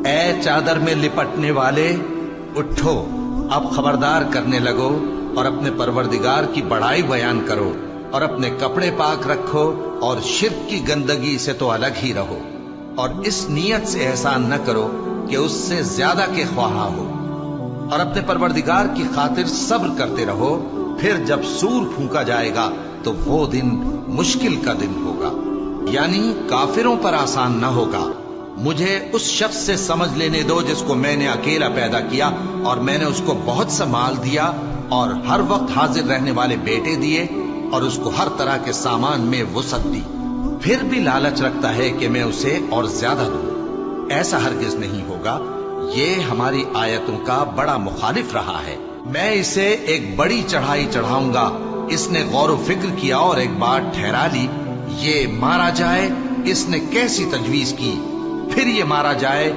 اے چادر میں لپٹنے والے، اٹھو، اب خبردار کرنے لگو اور اپنے پروردگار کی بڑائی بیان کرو، اور اپنے کپڑے پاک رکھو اور شرک کی گندگی سے تو الگ ہی رہو، اور اس نیت سے احسان نہ کرو کہ اس سے زیادہ کے خواہاں ہو، اور اپنے پروردگار کی خاطر صبر کرتے رہو، پھر جب سور پھونکا جائے گا تو وہ دن مشکل کا دن ہوگا، یعنی کافروں پر آسان نہ ہوگا۔ مجھے اس شخص سے سمجھ لینے دو جس کو میں نے اکیلا پیدا کیا، اور میں نے اس کو بہت سا مال دیا اور ہر وقت حاضر رہنے والے بیٹے دیے، اور اس کو ہر طرح کے سامان میں وسعت دی، پھر بھی لالچ رکھتا ہے کہ میں اسے اور زیادہ دوں۔ ایسا ہرگز نہیں ہوگا، یہ ہماری آیتوں کا بڑا مخالف رہا ہے۔ میں اسے ایک بڑی چڑھائی چڑھاؤں گا۔ اس نے غور و فکر کیا اور ایک بات ٹھہرا لی، یہ مارا جائے، اس نے کیسی تجویز کی، پھر یہ مارا جائے